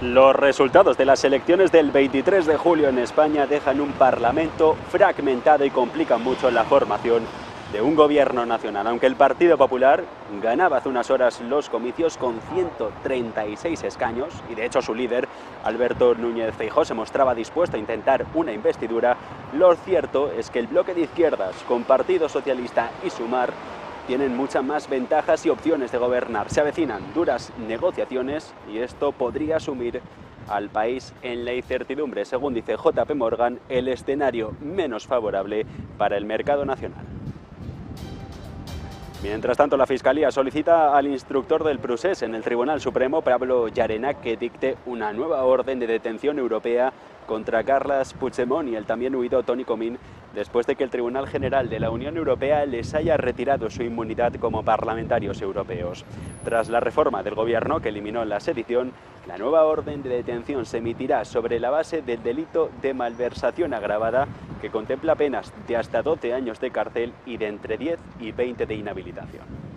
Los resultados de las elecciones del 23 de julio en España dejan un Parlamento fragmentado y complican mucho la formación de un gobierno nacional. Aunque el Partido Popular ganaba hace unas horas los comicios con 136 escaños, y de hecho su líder, Alberto Núñez Feijóo, se mostraba dispuesto a intentar una investidura, lo cierto es que el bloque de izquierdas, con Partido Socialista y Sumar, tienen muchas más ventajas y opciones de gobernar. Se avecinan duras negociaciones y esto podría sumir al país en la incertidumbre. Según dice JP Morgan, el escenario menos favorable para el mercado nacional. Mientras tanto, la Fiscalía solicita al instructor del procés en el Tribunal Supremo, Pablo Llarena, que dicte una nueva orden de detención europea contra Carles Puigdemont y el también huido Toni Comín, después de que el Tribunal General de la Unión Europea les haya retirado su inmunidad como parlamentarios europeos. Tras la reforma del gobierno que eliminó la sedición, la nueva orden de detención se emitirá sobre la base del delito de malversación agravada, que contempla penas de hasta 12 años de cárcel y de entre 10 y 20 de inhabilitación.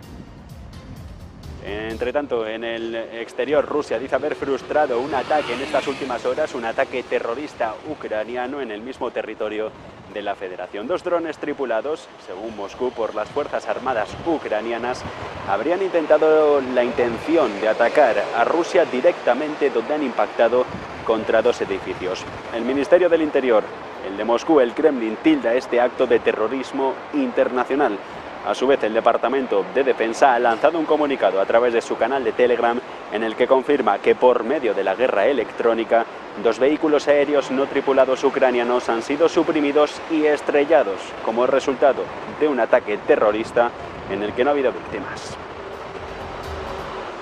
Entre tanto, en el exterior, Rusia dice haber frustrado un ataque en estas últimas horas, un ataque terrorista ucraniano en el mismo territorio de la Federación. Dos drones tripulados, según Moscú, por las Fuerzas Armadas ucranianas, habrían intentado la intención de atacar a Rusia directamente, donde han impactado contra dos edificios. El Ministerio del Interior, el de Moscú, el Kremlin, tilda este acto de terrorismo internacional. A su vez, el Departamento de Defensa ha lanzado un comunicado a través de su canal de Telegram en el que confirma que por medio de la guerra electrónica, dos vehículos aéreos no tripulados ucranianos han sido suprimidos y estrellados como resultado de un ataque terrorista en el que no ha habido víctimas.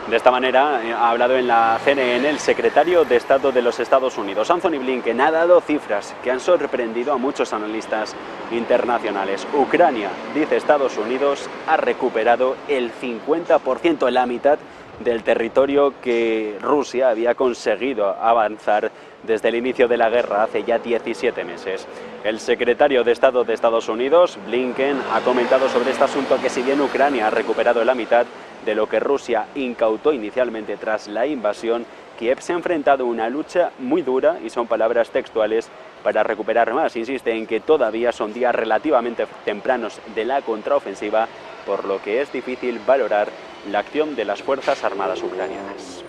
De esta manera ha hablado en la CNN el secretario de Estado de los Estados Unidos, Anthony Blinken. Ha dado cifras que han sorprendido a muchos analistas internacionales. Ucrania, dice Estados Unidos, ha recuperado el 50%, la mitad del territorio que Rusia había conseguido avanzar desde el inicio de la guerra hace ya 17 meses. El secretario de Estado de Estados Unidos, Blinken, ha comentado sobre este asunto que si bien Ucrania ha recuperado la mitad de lo que Rusia incautó inicialmente tras la invasión, Kiev se ha enfrentado a una lucha muy dura, y son palabras textuales, para recuperar más. Insiste en que todavía son días relativamente tempranos de la contraofensiva, por lo que es difícil valorar la acción de las Fuerzas Armadas ucranianas.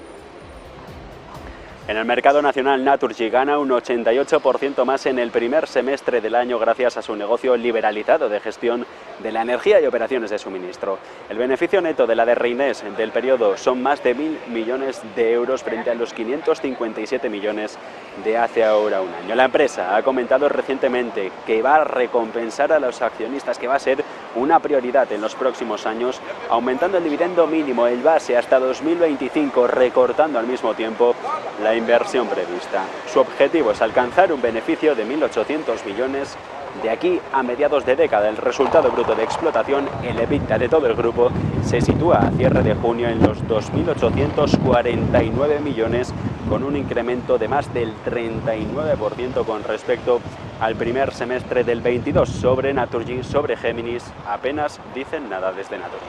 En el mercado nacional, Naturgy gana un 88% más en el primer semestre del año gracias a su negocio liberalizado de gestión de la energía y operaciones de suministro. El beneficio neto de la de Reinés del periodo son más de 1.000 millones de euros frente a los 557 millones de hace ahora un año. La empresa ha comentado recientemente que va a recompensar a los accionistas, que va a ser una prioridad en los próximos años, aumentando el dividendo mínimo, el base, hasta 2025, recortando al mismo tiempo la inversión prevista. Su objetivo es alcanzar un beneficio de 1.800 millones de aquí a mediados de década. El resultado bruto de explotación, el EBITDA de todo el grupo, se sitúa a cierre de junio en los 2.849 millones, con un incremento de más del 39% con respecto al primer semestre del 22. Sobre Naturgy, sobre Géminis, apenas dicen nada desde Naturgy.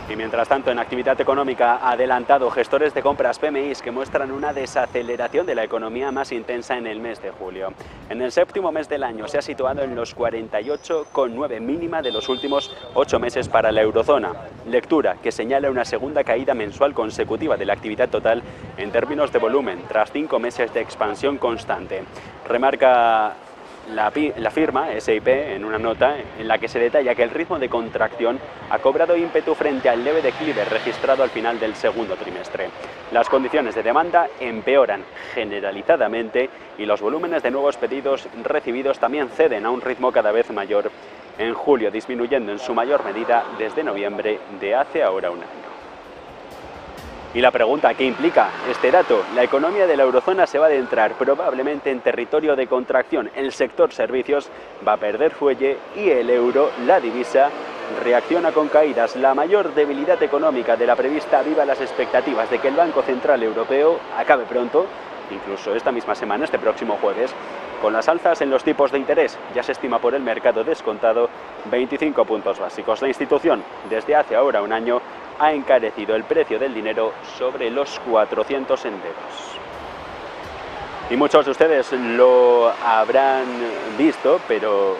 Y mientras tanto, en actividad económica, ha adelantado gestores de compras PMIs que muestran una desaceleración de la economía más intensa en el mes de julio. En el séptimo mes del año se ha situado en los 48,9, mínima de los últimos 8 meses para la eurozona. Lectura que señala una segunda caída mensual consecutiva de la actividad total en términos de volumen, tras 5 meses de expansión constante. Remarca la firma SIP en una nota en la que se detalla que el ritmo de contracción ha cobrado ímpetu frente al leve declive registrado al final del segundo trimestre. Las condiciones de demanda empeoran generalizadamente y los volúmenes de nuevos pedidos recibidos también ceden a un ritmo cada vez mayor en julio, disminuyendo en su mayor medida desde noviembre de hace ahora un año. Y la pregunta, ¿qué implica este dato? La economía de la eurozona se va a adentrar probablemente en territorio de contracción. El sector servicios va a perder fuelle y el euro, la divisa, reacciona con caídas. La mayor debilidad económica de la prevista aviva las expectativas de que el Banco Central Europeo acabe pronto, incluso esta misma semana, este próximo jueves, con las alzas en los tipos de interés. Ya se estima por el mercado descontado 25 puntos básicos. La institución, desde hace ahora un año, ha encarecido el precio del dinero sobre los 400 senderos. Y muchos de ustedes lo habrán visto, pero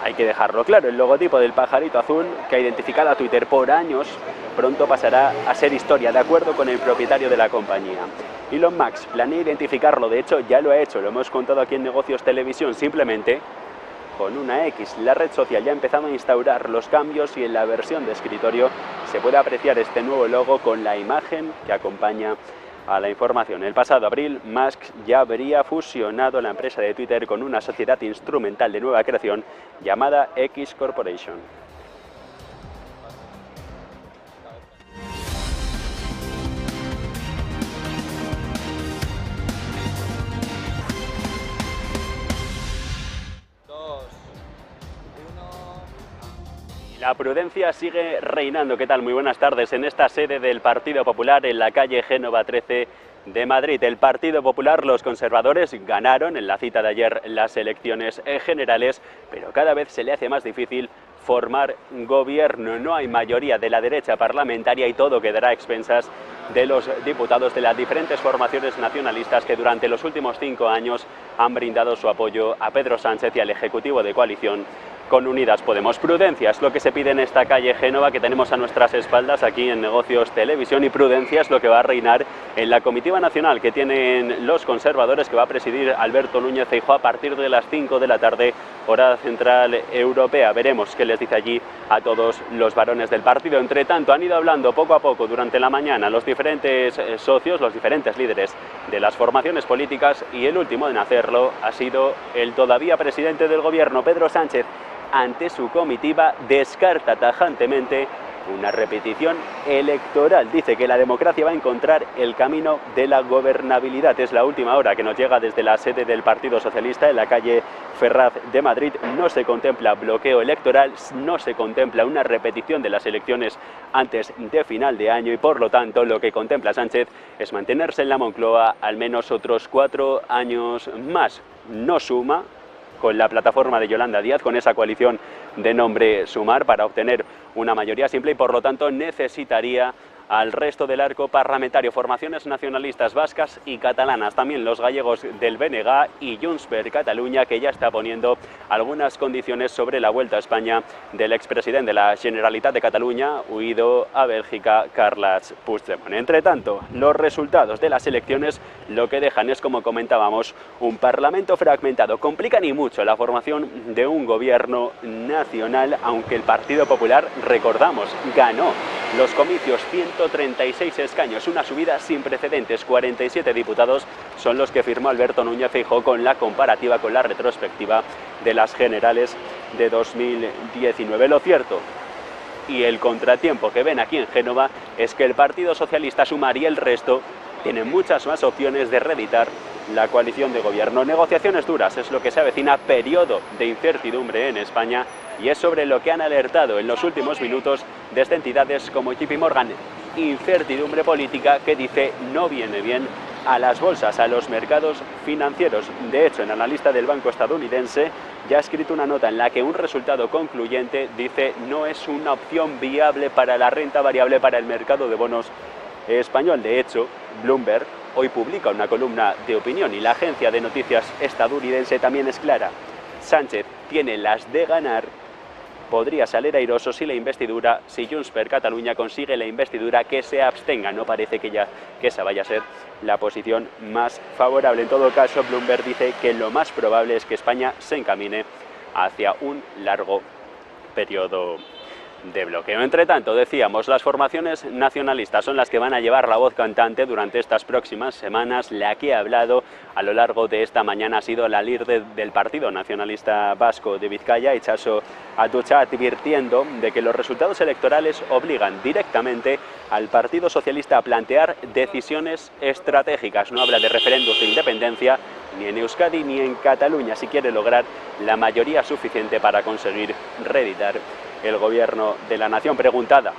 hay que dejarlo claro, el logotipo del pajarito azul que ha identificado a Twitter por años, pronto pasará a ser historia, de acuerdo con el propietario de la compañía. Elon Musk planea identificarlo, de hecho ya lo ha hecho, lo hemos contado aquí en Negocios Televisión, simplemente con una X. La red social ya ha empezado a instaurar los cambios y en la versión de escritorio se puede apreciar este nuevo logo con la imagen que acompaña a la información. El pasado abril, Musk ya habría fusionado la empresa de Twitter con una sociedad instrumental de nueva creación llamada X Corporation. La prudencia sigue reinando. ¿Qué tal? Muy buenas tardes. En esta sede del Partido Popular, en la calle Génova 13 de Madrid. El Partido Popular, los conservadores, ganaron en la cita de ayer las elecciones generales, pero cada vez se le hace más difícil formar gobierno. No hay mayoría de la derecha parlamentaria y todo quedará a expensas de los diputados de las diferentes formaciones nacionalistas que durante los últimos 5 años han brindado su apoyo a Pedro Sánchez y al Ejecutivo de coalición con Unidas Podemos. Prudencia es lo que se pide en esta calle Génova que tenemos a nuestras espaldas aquí en Negocios Televisión, y prudencia es lo que va a reinar en la comitiva nacional que tienen los conservadores, que va a presidir Alberto Núñez Feijóo a partir de las 5 de la tarde, hora central europea. Veremos qué les dice allí a todos los varones del partido. Entre tanto, han ido hablando poco a poco durante la mañana los diferentes socios, los diferentes líderes de las formaciones políticas, y el último en hacerlo ha sido el todavía presidente del gobierno, Pedro Sánchez. Ante su comitiva descarta tajantemente una repetición electoral. Dice que la democracia va a encontrar el camino de la gobernabilidad. Es la última hora que nos llega desde la sede del Partido Socialista en la calle Ferraz de Madrid. No se contempla bloqueo electoral, no se contempla una repetición de las elecciones antes de final de año, y por lo tanto lo que contempla Sánchez es mantenerse en la Moncloa al menos otros 4 años más. No suma con la plataforma de Yolanda Díaz, con esa coalición de nombre Sumar, para obtener una mayoría simple, y por lo tanto necesitaría al resto del arco parlamentario, formaciones nacionalistas vascas y catalanas, también los gallegos del BNG y Junts per Catalunya, que ya está poniendo algunas condiciones sobre la vuelta a España del expresidente de la Generalitat de Cataluña, huido a Bélgica, Carles Puigdemont. Entre tanto, los resultados de las elecciones lo que dejan es, como comentábamos, un parlamento fragmentado. Complican y mucho la formación de un gobierno nacional, aunque el Partido Popular, recordamos, ganó los comicios, 136 escaños, una subida sin precedentes. 47 diputados son los que firmó Alberto Núñez Feijóo con la comparativa, con la retrospectiva de las generales de 2019. Lo cierto y el contratiempo que ven aquí en Génova es que el Partido Socialista, Sumar y el resto tienen muchas más opciones de reeditar la coalición de gobierno. Negociaciones duras es lo que se avecina, periodo de incertidumbre en España, y es sobre lo que han alertado en los últimos minutos desde entidades como JP Morgan. Incertidumbre política que, dice, no viene bien a las bolsas, a los mercados financieros. De hecho, el analista del banco estadounidense ya ha escrito una nota en la que un resultado concluyente, dice, no es una opción viable para la renta variable para el mercado de bonos español. De hecho, Bloomberg hoy publica una columna de opinión y la agencia de noticias estadounidense también es clara. Sánchez tiene las de ganar, podría salir airoso si Junts per Catalunya consigue la investidura, que se abstenga. No parece que esa vaya a ser la posición más favorable. En todo caso, Bloomberg dice que lo más probable es que España se encamine hacia un largo periodo de bloqueo. Entre tanto, decíamos, las formaciones nacionalistas son las que van a llevar la voz cantante durante estas próximas semanas. La que ha hablado a lo largo de esta mañana ha sido la líder del Partido Nacionalista Vasco de Vizcaya, Itxaso Atutxa, advirtiendo de que los resultados electorales obligan directamente al Partido Socialista a plantear decisiones estratégicas. No habla de referendos de independencia ni en Euskadi ni en Cataluña, si quiere lograr la mayoría suficiente para conseguir reeditar el gobierno de la nación. Preguntada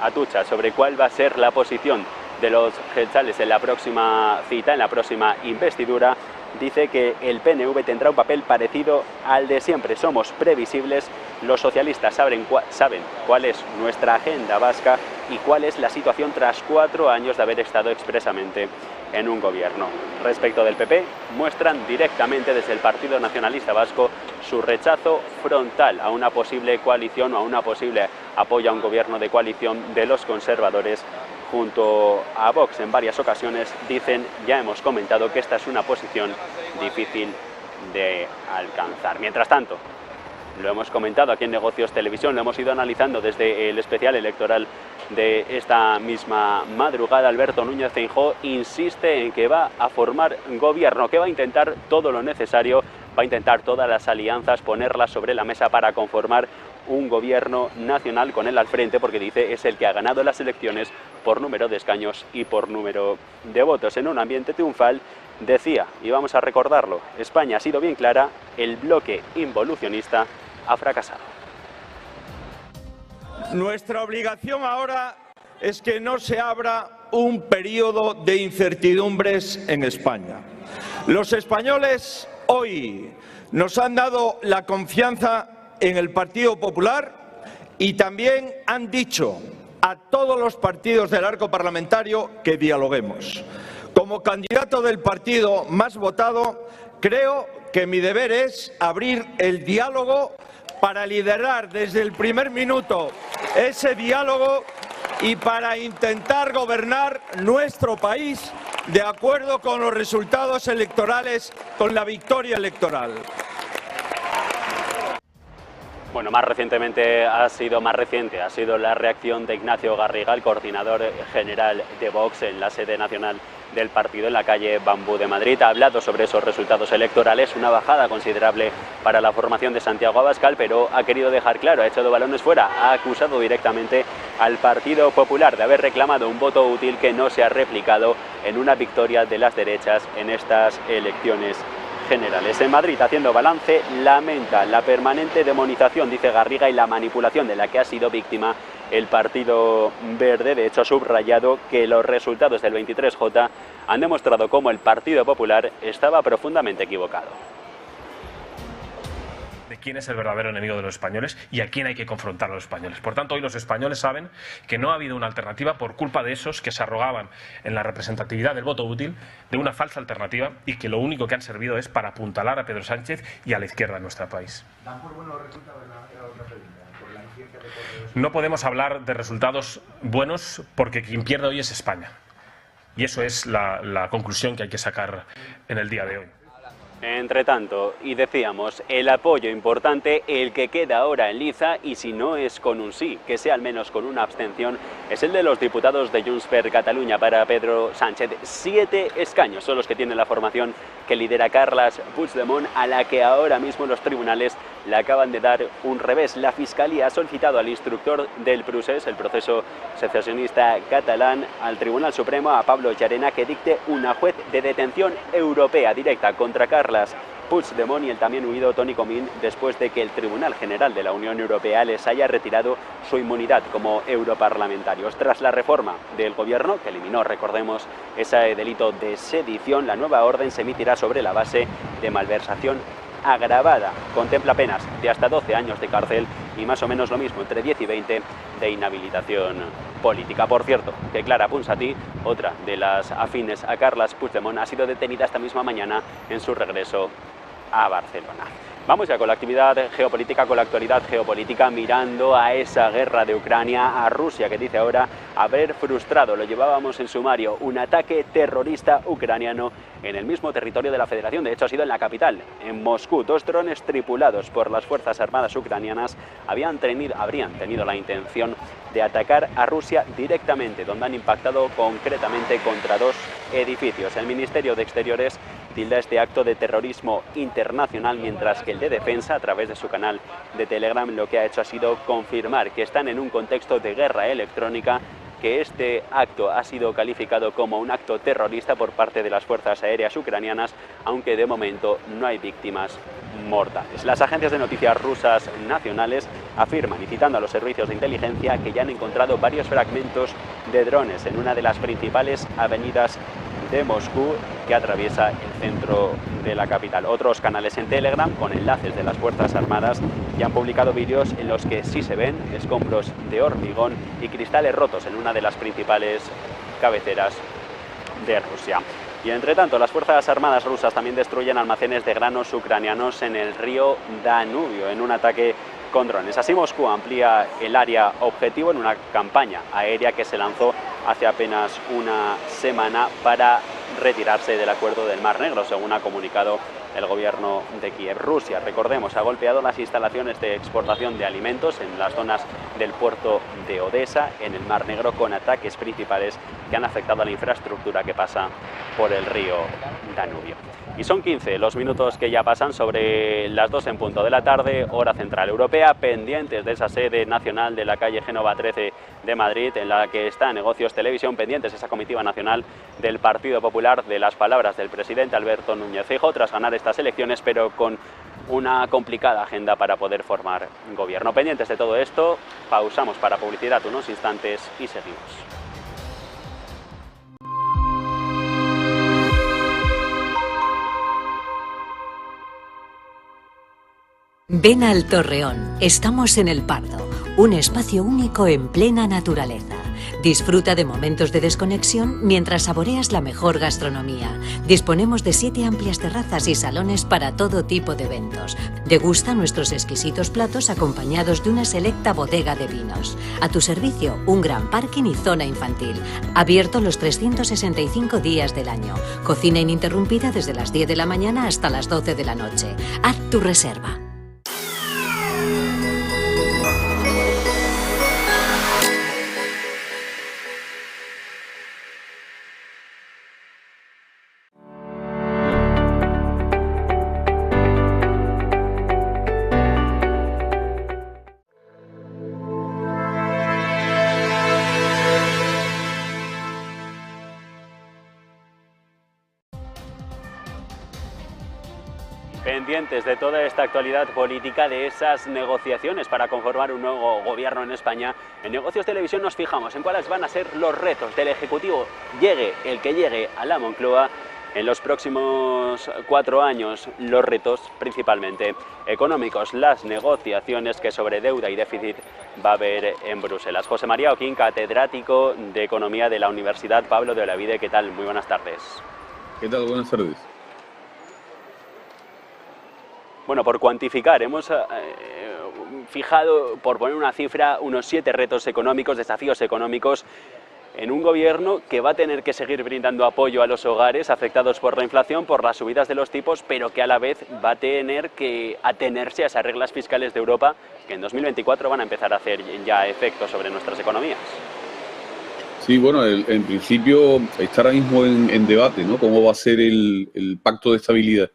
Atutxa sobre cuál va a ser la posición de los jeltzales en la próxima cita, en la próxima investidura, dice que el PNV tendrá un papel parecido al de siempre. Somos previsibles, los socialistas saben cuál es nuestra agenda vasca y cuál es la situación tras 4 años de haber estado expresamente en un gobierno. Respecto del PP, muestran directamente desde el Partido Nacionalista Vasco su rechazo frontal a una posible coalición o a una posible apoyo a un gobierno de coalición de los conservadores junto a Vox. En varias ocasiones dicen, ya hemos comentado, que esta es una posición difícil de alcanzar. Mientras tanto, lo hemos comentado aquí en Negocios Televisión, lo hemos ido analizando desde el especial electoral de esta misma madrugada. Alberto Núñez Feijóo insiste en que va a formar gobierno, que va a intentar todo lo necesario, va a intentar todas las alianzas, ponerlas sobre la mesa para conformar un gobierno nacional con él al frente, porque dice es el que ha ganado las elecciones por número de escaños y por número de votos. En un ambiente triunfal, decía, y vamos a recordarlo, España ha sido bien clara, el bloque involucionista ha fracasado. Nuestra obligación ahora es que no se abra un periodo de incertidumbres en España. Los españoles hoy nos han dado la confianza en el Partido Popular y también han dicho a todos los partidos del arco parlamentario que dialoguemos. Como candidato del partido más votado, creo que mi deber es abrir el diálogo para liderar desde el primer minuto ese diálogo y para intentar gobernar nuestro país de acuerdo con los resultados electorales, con la victoria electoral. Bueno, más reciente ha sido la reacción de Ignacio Garriga, el coordinador general de Vox en la sede nacional del partido en la calle Bambú de Madrid. Ha hablado sobre esos resultados electorales, una bajada considerable para la formación de Santiago Abascal, pero ha querido dejar claro, ha echado balones fuera, ha acusado directamente al Partido Popular de haber reclamado un voto útil que no se ha replicado en una victoria de las derechas en estas elecciones generales. En Madrid, haciendo balance, lamenta la permanente demonización, dice Garriga, y la manipulación de la que ha sido víctima el Partido Verde. De hecho, ha subrayado que los resultados del 23J han demostrado cómo el Partido Popular estaba profundamente equivocado. De quién es el verdadero enemigo de los españoles y a quién hay que confrontar a los españoles. Por tanto, hoy los españoles saben que no ha habido una alternativa por culpa de esos que se arrogaban en la representatividad del voto útil de una falsa alternativa y que lo único que han servido es para apuntalar a Pedro Sánchez y a la izquierda en nuestro país. No podemos hablar de resultados buenos porque quien pierde hoy es España. Y eso es la conclusión que hay que sacar en el día de hoy. Entre tanto, y decíamos, el apoyo importante, el que queda ahora en liza, y si no es con un sí, que sea al menos con una abstención, es el de los diputados de Junts per Catalunya para Pedro Sánchez. 7 escaños son los que tiene la formación que lidera Carles Puigdemont, a la que ahora mismo los tribunales le acaban de dar un revés. La Fiscalía ha solicitado al instructor del procés, el proceso secesionista catalán, al Tribunal Supremo, a Pablo Llarena, que dicte una juez de detención europea directa contra Carles Puigdemont y el también huido Toni Comín, después de que el Tribunal General de la Unión Europea les haya retirado su inmunidad como europarlamentarios. Tras la reforma del gobierno, que eliminó, recordemos, ese delito de sedición, la nueva orden se emitirá sobre la base de malversación agravada. Contempla penas de hasta 12 años de cárcel y más o menos lo mismo, entre 10 y 20 de inhabilitación política. Por cierto, que Clara Ponsatí, otra de las afines a Carles Puigdemont, ha sido detenida esta misma mañana en su regreso a Barcelona. Vamos ya con la actividad geopolítica, con la actualidad geopolítica, mirando a esa guerra de Ucrania, a Rusia, que dice ahora haber frustrado, lo llevábamos en sumario, un ataque terrorista ucraniano en el mismo territorio de la Federación. De hecho, ha sido en la capital, en Moscú. 2 drones tripulados por las Fuerzas Armadas ucranianas habrían tenido la intención de atacar a Rusia directamente, donde han impactado concretamente contra 2 edificios. El Ministerio de Exteriores tilda este acto de terrorismo internacional, mientras que el de Defensa, a través de su canal de Telegram, lo que ha hecho ha sido confirmar que están en un contexto de guerra electrónica, que este acto ha sido calificado como un acto terrorista por parte de las fuerzas aéreas ucranianas, aunque de momento no hay víctimas mortales. Las agencias de noticias rusas nacionales afirman, y citando a los servicios de inteligencia, que ya han encontrado varios fragmentos de drones en una de las principales avenidas de Moscú que atraviesa el centro de la capital. Otros canales en Telegram con enlaces de las Fuerzas Armadas ya han publicado vídeos en los que sí se ven escombros de hormigón y cristales rotos en una de las principales cabeceras de Rusia. Y entre tanto, las Fuerzas Armadas rusas también destruyen almacenes de granos ucranianos en el río Danubio en un ataque con drones. Así, Moscú amplía el área objetivo en una campaña aérea que se lanzó hace apenas una semana para retirarse del acuerdo del Mar Negro, según ha comunicado el gobierno de Kiev. Rusia, recordemos, ha golpeado las instalaciones de exportación de alimentos en las zonas del puerto de Odesa, en el Mar Negro, con ataques principales que han afectado a la infraestructura que pasa por el río Danubio. Y son 15 los minutos que ya pasan sobre las 2 en punto de la tarde, hora central europea, pendientes de esa sede nacional de la calle Génova 13 de Madrid, en la que está Negocios Televisión, pendientes de esa comitiva nacional del Partido Popular, de las palabras del presidente Alberto Núñez Feijóo tras ganar estas elecciones, pero con una complicada agenda para poder formar gobierno. Pendientes de todo esto, pausamos para publicidad unos instantes y seguimos. Ven al Torreón, estamos en El Pardo, un espacio único en plena naturaleza. Disfruta de momentos de desconexión mientras saboreas la mejor gastronomía. Disponemos de 7 amplias terrazas y salones para todo tipo de eventos. Degusta nuestros exquisitos platos acompañados de una selecta bodega de vinos. A tu servicio, un gran parking y zona infantil. Abierto los 365 días del año. Cocina ininterrumpida desde las 10 de la mañana hasta las 12 de la noche. Haz tu reserva. Pendientes de toda esta actualidad política, de esas negociaciones para conformar un nuevo gobierno en España, en Negocios Televisión nos fijamos en cuáles van a ser los retos del Ejecutivo, llegue el que llegue a la Moncloa en los próximos 4 años, los retos principalmente económicos, las negociaciones que sobre deuda y déficit va a haber en Bruselas. José María Oquín, catedrático de Economía de la Universidad Pablo de Olavide, ¿qué tal? Muy buenas tardes. ¿Qué tal? Buenas tardes. Bueno, por cuantificar, hemos fijado, por poner una cifra, unos 7 retos económicos, desafíos económicos, en un gobierno que va a tener que seguir brindando apoyo a los hogares afectados por la inflación, por las subidas de los tipos, pero que a la vez va a tener que atenerse a esas reglas fiscales de Europa que en 2024 van a empezar a hacer ya efecto sobre nuestras economías. Sí, bueno, en principio está ahora mismo en debate, ¿no? Cómo va a ser el pacto de estabilidad.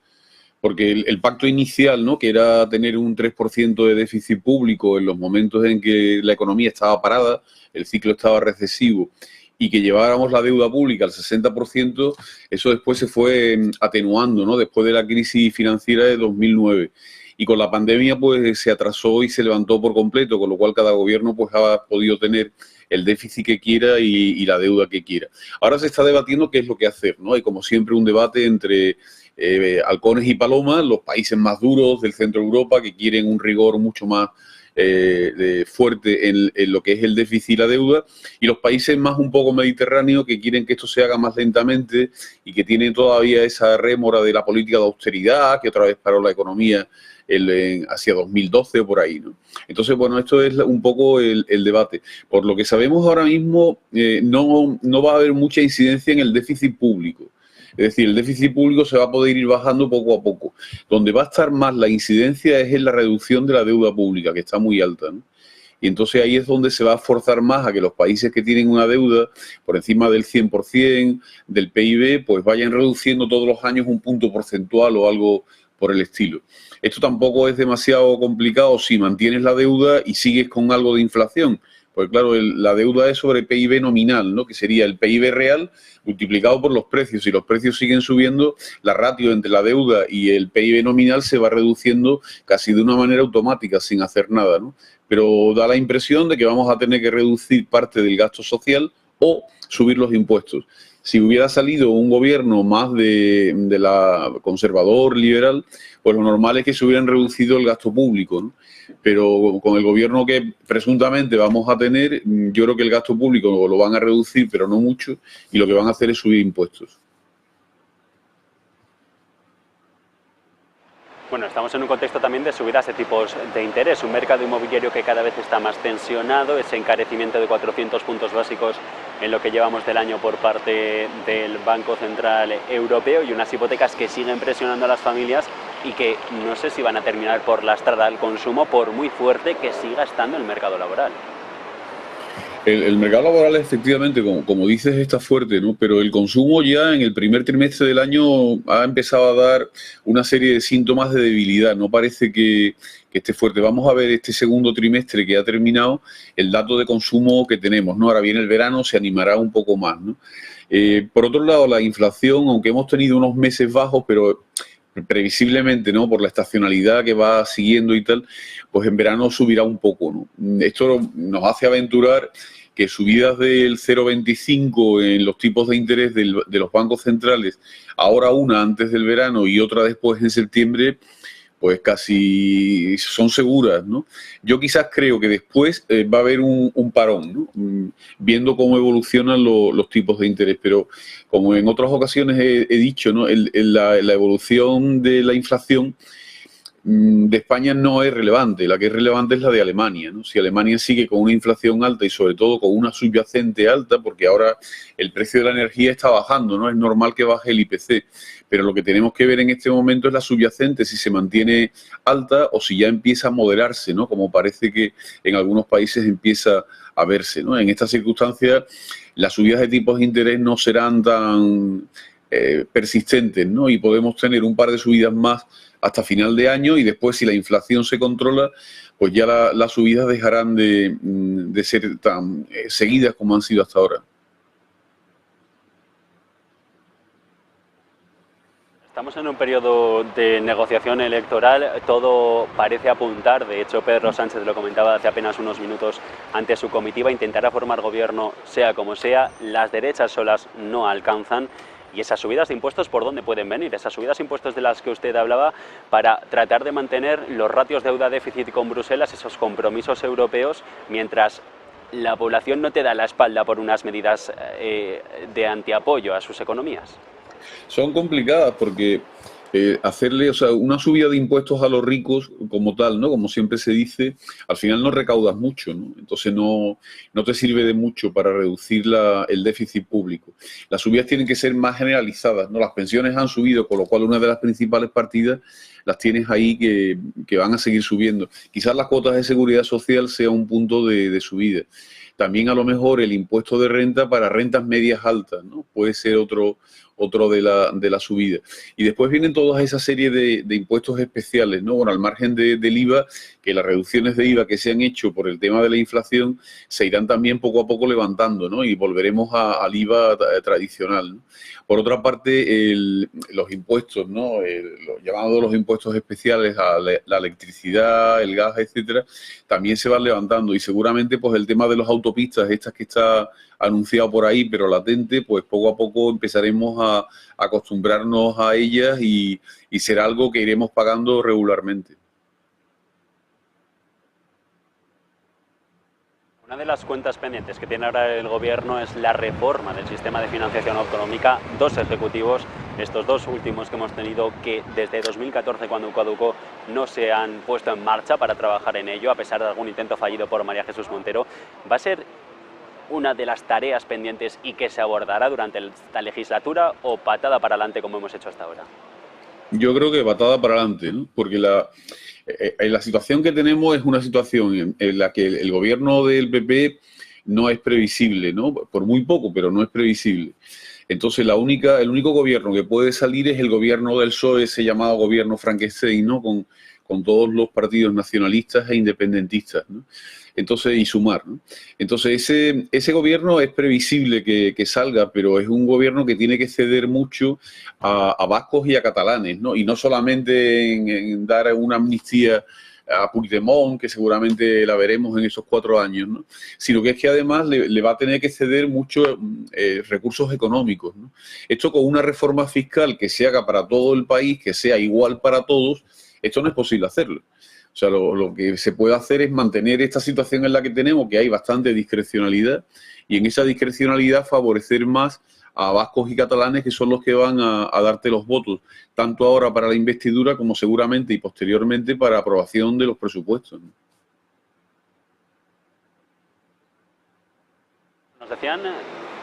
Porque el pacto inicial, ¿no?, que era tener un 3% de déficit público en los momentos en que la economía estaba parada, el ciclo estaba recesivo, y que lleváramos la deuda pública al 60%, eso después se fue atenuando, ¿no?, después de la crisis financiera de 2009. Y con la pandemia, pues, se atrasó y se levantó por completo, con lo cual cada gobierno, pues, ha podido tener el déficit que quiera y la deuda que quiera. Ahora se está debatiendo qué es lo que hacer, ¿no? Hay, como siempre, un debate entre halcones y palomas, los países más duros del centro de Europa que quieren un rigor mucho más fuerte en lo que es el déficit y la deuda, y los países más un poco mediterráneos que quieren que esto se haga más lentamente y que tienen todavía esa rémora de la política de austeridad que otra vez paró la economía hacia 2012 o por ahí, ¿no? Entonces, bueno, esto es un poco el debate. Por lo que sabemos ahora mismo, no va a haber mucha incidencia en el déficit público. Es decir, el déficit público se va a poder ir bajando poco a poco. Donde va a estar más la incidencia es en la reducción de la deuda pública, que está muy alta, ¿no? Y entonces ahí es donde se va a forzar más a que los países que tienen una deuda por encima del 100% del PIB, pues vayan reduciendo todos los años un punto porcentual o algo por el estilo. Esto tampoco es demasiado complicado si mantienes la deuda y sigues con algo de inflación. Pues claro, la deuda es sobre PIB nominal, ¿no?, que sería el PIB real multiplicado por los precios. Si los precios siguen subiendo, la ratio entre la deuda y el PIB nominal se va reduciendo casi de una manera automática, sin hacer nada, ¿no? Pero da la impresión de que vamos a tener que reducir parte del gasto social o subir los impuestos. Si hubiera salido un gobierno más de la conservador, liberal, pues lo normal es que se hubieran reducido el gasto público, ¿no? Pero con el gobierno que presuntamente vamos a tener, yo creo que el gasto público lo van a reducir, pero no mucho, y lo que van a hacer es subir impuestos. Bueno, estamos en un contexto también de subidas de tipos de interés, un mercado inmobiliario que cada vez está más tensionado, ese encarecimiento de 400 puntos básicos en lo que llevamos del año por parte del Banco Central Europeo y unas hipotecas que siguen presionando a las familias y que no sé si van a terminar por lastrar al consumo por muy fuerte que siga estando el mercado laboral. El mercado laboral, efectivamente, como dices, está fuerte, ¿no? Pero el consumo ya en el primer trimestre del año ha empezado a dar una serie de síntomas de debilidad. No parece que esté fuerte. Vamos a ver este segundo trimestre que ha terminado, el dato de consumo que tenemos, ¿no? Ahora viene el verano, se animará un poco más, ¿no? Por otro lado, la inflación, aunque hemos tenido unos meses bajos, pero previsiblemente, ¿no? Por la estacionalidad que va siguiendo y tal, pues en verano subirá un poco, ¿no? Esto nos hace aventurar que subidas del 0,25 en los tipos de interés de los bancos centrales, ahora una antes del verano y otra después en septiembre, pues casi son seguras, ¿no? Yo quizás creo que después va a haber un parón, ¿no? Viendo cómo evolucionan los tipos de interés, pero como en otras ocasiones he dicho, ¿no? La evolución de la inflación de España no es relevante, la que es relevante es la de Alemania, ¿no? Si Alemania sigue con una inflación alta y sobre todo con una subyacente alta, porque ahora el precio de la energía está bajando, ¿no? Es normal que baje el IPC, pero lo que tenemos que ver en este momento es la subyacente, si se mantiene alta o si ya empieza a moderarse, ¿no? Como parece que en algunos países empieza a verse, ¿no? En estas circunstancias, las subidas de tipos de interés no serán tan persistentes, ¿no? Y podemos tener un par de subidas más hasta final de año y después, si la inflación se controla, pues ya las subidas dejarán de ser tan seguidas como han sido hasta ahora. Estamos en un periodo de negociación electoral, todo parece apuntar, de hecho Pedro Sánchez lo comentaba hace apenas unos minutos ante su comitiva, intentará formar gobierno sea como sea, las derechas solas no alcanzan. ¿Y esas subidas de impuestos por dónde pueden venir? Esas subidas de impuestos de las que usted hablaba para tratar de mantener los ratios deuda-déficit con Bruselas, esos compromisos europeos, mientras la población no te da la espalda por unas medidas de antiapoyo a sus economías. Son complicadas porque hacerle, o sea, una subida de impuestos a los ricos como tal, ¿no? Como siempre se dice, al final no recaudas mucho, ¿no? Entonces no te sirve de mucho para reducir el déficit público. Las subidas tienen que ser más generalizadas, ¿no? Las pensiones han subido, con lo cual una de las principales partidas las tienes ahí que van a seguir subiendo. Quizás las cuotas de seguridad social sea un punto de subida. También a lo mejor el impuesto de renta para rentas medias altas, ¿no? Puede ser otro de la subida. Y después vienen toda esa serie de impuestos especiales, ¿no? Bueno, al margen del IVA, que las reducciones de IVA que se han hecho por el tema de la inflación se irán también poco a poco levantando, ¿no? Y volveremos al IVA tradicional, ¿no? Por otra parte, los impuestos, ¿no? Los impuestos especiales a la electricidad, el gas, etcétera, también se van levantando y seguramente pues el tema de las autopistas, estas que está anunciado por ahí, pero latente, pues poco a poco empezaremos a acostumbrarnos a ellas y será algo que iremos pagando regularmente. Una de las cuentas pendientes que tiene ahora el Gobierno es la reforma del sistema de financiación autonómica. Dos ejecutivos, estos dos últimos que hemos tenido, que desde 2014, cuando caducó, no se han puesto en marcha para trabajar en ello, a pesar de algún intento fallido por María Jesús Montero. ¿Va a ser una de las tareas pendientes y que se abordará durante esta legislatura o patada para adelante como hemos hecho hasta ahora? Yo creo que patada para adelante, ¿no? Porque la situación que tenemos es una situación en la que el gobierno del PP no es previsible, ¿no? Por muy poco, pero no es previsible. Entonces el único gobierno que puede salir es el gobierno del PSOE, ese llamado gobierno Frankenstein, ¿no? Con todos los partidos nacionalistas e independentistas, ¿no? Entonces, y Sumar, ¿no? Entonces, ese gobierno es previsible que salga, pero es un gobierno que tiene que ceder mucho a vascos y a catalanes, ¿no? Y no solamente en dar una amnistía a Puigdemont, que seguramente la veremos en esos 4 años, ¿no? Sino que es que además le va a tener que ceder muchos recursos económicos, ¿no? Esto con una reforma fiscal que se haga para todo el país, que sea igual para todos, esto no es posible hacerlo. O sea, lo que se puede hacer es mantener esta situación en la que tenemos, que hay bastante discrecionalidad, y en esa discrecionalidad favorecer más a vascos y catalanes, que son los que van a darte los votos, tanto ahora para la investidura como seguramente y posteriormente para aprobación de los presupuestos, ¿no? Nos decían,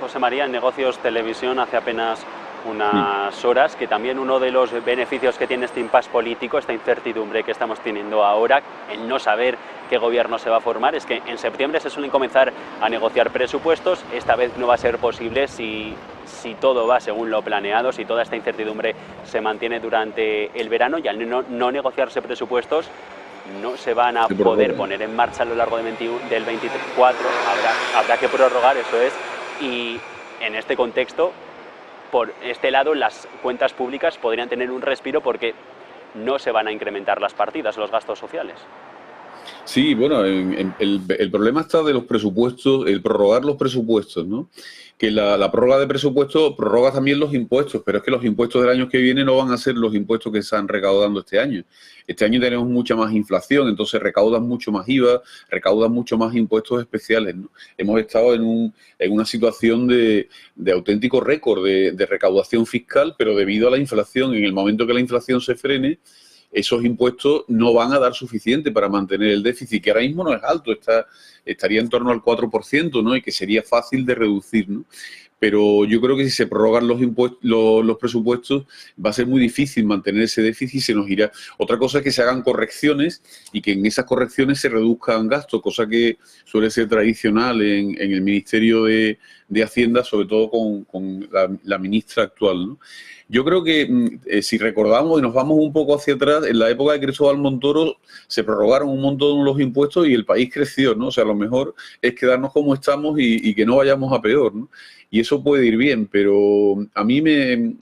José María, en Negocios Televisión hace apenas unas horas, que también uno de los beneficios que tiene este impasse político, esta incertidumbre que estamos teniendo ahora, el no saber qué gobierno se va a formar, es que en septiembre se suelen comenzar a negociar presupuestos. Esta vez no va a ser posible si todo va según lo planeado, si toda esta incertidumbre se mantiene durante el verano, y al no negociarse presupuestos no se van a poder poner en marcha a lo largo del 24, habrá que prorrogar, eso es, y en este contexto, por este lado, las cuentas públicas podrían tener un respiro porque no se van a incrementar las partidas, los gastos sociales. Sí, bueno, el problema está de los presupuestos, el prorrogar los presupuestos, ¿no? Que la prórroga de presupuestos prorroga también los impuestos, pero es que los impuestos del año que viene no van a ser los impuestos que se están recaudando este año. Este año tenemos mucha más inflación, entonces recaudan mucho más IVA, recaudan mucho más impuestos especiales, ¿no? Hemos estado en una situación de auténtico récord de recaudación fiscal, pero debido a la inflación, en el momento que la inflación se frene, esos impuestos no van a dar suficiente para mantener el déficit, que ahora mismo no es alto, estaría en torno al 4%, ¿no? Y que sería fácil de reducir, ¿no? Pero yo creo que si se prorrogan los presupuestos va a ser muy difícil mantener ese déficit, se nos irá. Otra cosa es que se hagan correcciones y que en esas correcciones se reduzcan gastos, cosa que suele ser tradicional en el Ministerio de Hacienda, sobre todo con la ministra actual, ¿no? Yo creo que si recordamos y nos vamos un poco hacia atrás, en la época de Cristóbal Montoro se prorrogaron un montón los impuestos y el país creció, ¿no? O sea, lo mejor es quedarnos como estamos y que no vayamos a peor, ¿no? Y eso puede ir bien, pero a mí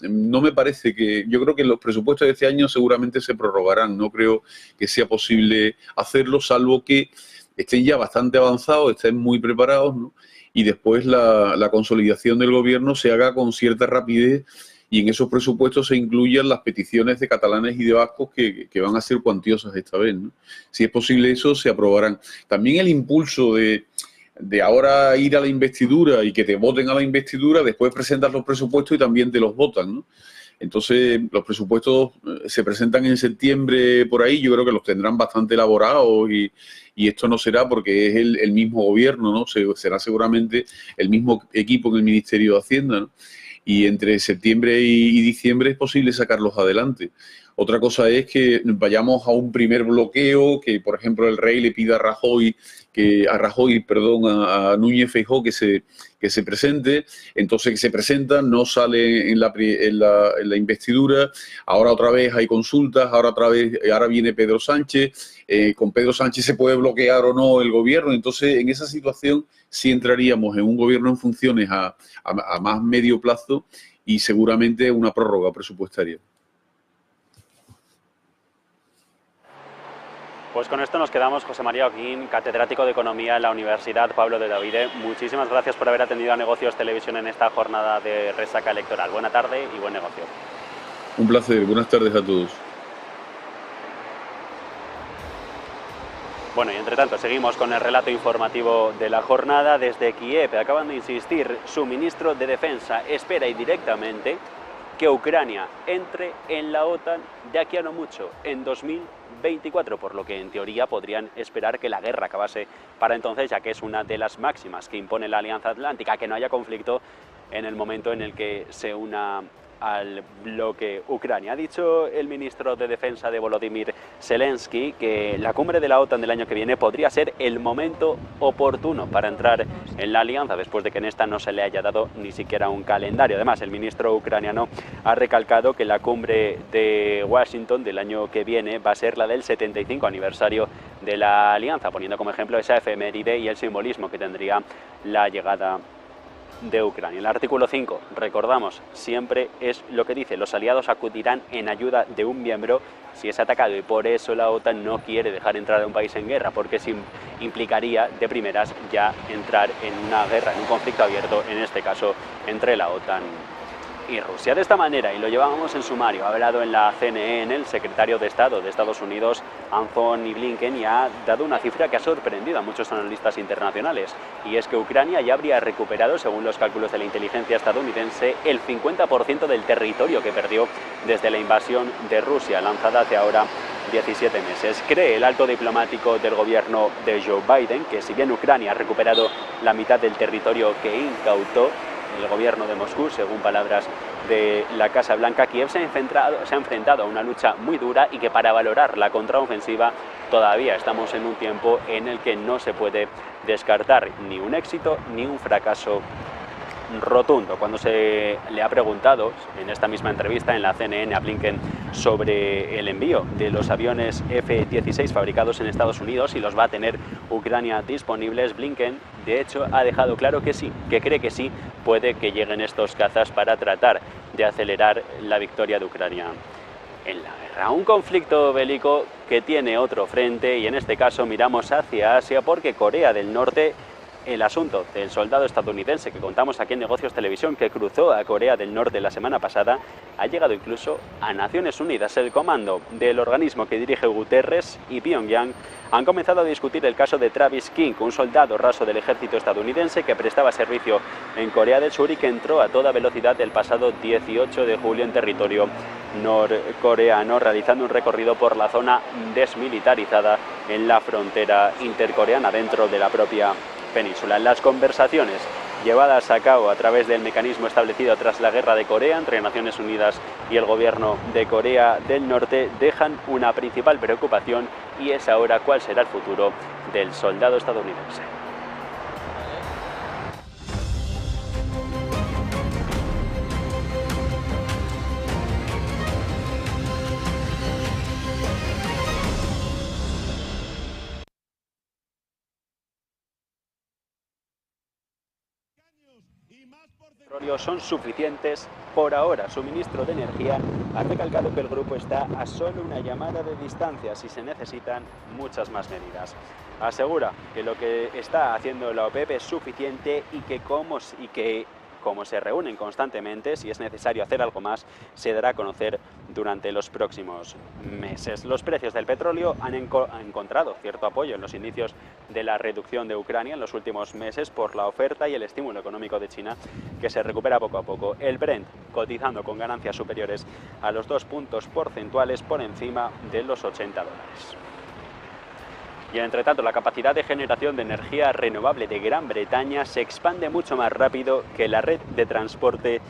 no me parece que... Yo creo que los presupuestos de este año seguramente se prorrogarán. No creo que sea posible hacerlo, salvo que estén ya bastante avanzados, estén muy preparados, ¿no? Y después la consolidación del gobierno se haga con cierta rapidez y en esos presupuestos se incluyan las peticiones de catalanes y de vascos que van a ser cuantiosas esta vez, ¿no? Si es posible eso, se aprobarán. También el impulso de ahora ir a la investidura y que te voten a la investidura, después presentas los presupuestos y también te los votan, ¿no? Entonces, los presupuestos se presentan en septiembre por ahí, yo creo que los tendrán bastante elaborados y esto no será porque es el mismo gobierno, ¿no? Será seguramente el mismo equipo en el Ministerio de Hacienda, ¿no? Y entre septiembre y diciembre es posible sacarlos adelante. Otra cosa es que vayamos a un primer bloqueo, que por ejemplo el rey le pida a Núñez Feijóo que se presente, entonces que se presenta, no sale en la investidura, ahora otra vez hay consultas, ahora viene Pedro Sánchez, con Pedro Sánchez se puede bloquear o no el gobierno, entonces en esa situación sí entraríamos en un gobierno en funciones a más medio plazo y seguramente una prórroga presupuestaria. Pues con esto nos quedamos. José María Oquín, catedrático de Economía en la Universidad Pablo de Olavide. Muchísimas gracias por haber atendido a Negocios Televisión en esta jornada de resaca electoral. Buena tarde y buen negocio. Un placer. Buenas tardes a todos. Bueno, y entre tanto seguimos con el relato informativo de la jornada. Desde Kiev acaban de insistir, su ministro de Defensa espera directamente que Ucrania entre en la OTAN de aquí a no mucho, en 2024, por lo que en teoría podrían esperar que la guerra acabase para entonces, ya que es una de las máximas que impone la Alianza Atlántica, que no haya conflicto en el momento en el que se una al bloque Ucrania. Ha dicho el ministro de Defensa de Volodymyr Zelensky que la cumbre de la OTAN del año que viene podría ser el momento oportuno para entrar en la alianza, después de que en esta no se le haya dado ni siquiera un calendario. Además, el ministro ucraniano ha recalcado que la cumbre de Washington del año que viene va a ser la del 75 aniversario de la alianza, poniendo como ejemplo esa efeméride y el simbolismo que tendría la llegada de Ucrania. El artículo 5, recordamos, siempre es lo que dice: los aliados acudirán en ayuda de un miembro si es atacado, y por eso la OTAN no quiere dejar entrar a un país en guerra, porque eso implicaría de primeras ya entrar en una guerra, en un conflicto abierto, en este caso entre la OTAN y Rusia. De esta manera, y lo llevábamos en sumario, ha hablado en la CNN el secretario de Estado de Estados Unidos, Anthony Blinken, y ha dado una cifra que ha sorprendido a muchos analistas internacionales, y es que Ucrania ya habría recuperado, según los cálculos de la inteligencia estadounidense, el 50% del territorio que perdió desde la invasión de Rusia, lanzada hace ahora 17 meses. Cree el alto diplomático del gobierno de Joe Biden que, si bien Ucrania ha recuperado la mitad del territorio que incautó, el gobierno de Moscú, según palabras de la Casa Blanca, Kiev se ha enfrentado a una lucha muy dura, y que para valorar la contraofensiva todavía estamos en un tiempo en el que no se puede descartar ni un éxito ni un fracaso rotundo. Cuando se le ha preguntado en esta misma entrevista en la CNN a Blinken sobre el envío de los aviones F-16 fabricados en Estados Unidos, y los va a tener Ucrania disponibles, Blinken de hecho ha dejado claro que sí, que cree que sí puede que lleguen estos cazas para tratar de acelerar la victoria de Ucrania en la guerra. Un conflicto bélico que tiene otro frente, y en este caso miramos hacia Asia, porque Corea del Norte, el asunto del soldado estadounidense que contamos aquí en Negocios Televisión, que cruzó a Corea del Norte la semana pasada, ha llegado incluso a Naciones Unidas. El comando del organismo que dirige Guterres y Pyongyang han comenzado a discutir el caso de Travis King, un soldado raso del ejército estadounidense que prestaba servicio en Corea del Sur y que entró a toda velocidad el pasado 18 de julio en territorio norcoreano, realizando un recorrido por la zona desmilitarizada en la frontera intercoreana dentro de la propia península. Las conversaciones llevadas a cabo a través del mecanismo establecido tras la guerra de Corea entre Naciones Unidas y el gobierno de Corea del Norte dejan una principal preocupación, y es ahora cuál será el futuro del soldado estadounidense. Son suficientes por ahora. Su ministro de Energía ha recalcado que el grupo está a solo una llamada de distancia si se necesitan muchas más medidas. Asegura que lo que está haciendo la OPEP es suficiente, y que como se reúnen constantemente, si es necesario hacer algo más, se dará a conocer durante los próximos meses. Los precios del petróleo han encontrado cierto apoyo en los indicios de la reducción de Ucrania en los últimos meses por la oferta y el estímulo económico de China, que se recupera poco a poco. El Brent cotizando con ganancias superiores a los 2 puntos porcentuales por encima de los $80. Y entre tanto, la capacidad de generación de energía renovable de Gran Bretaña se expande mucho más rápido que la red de transporte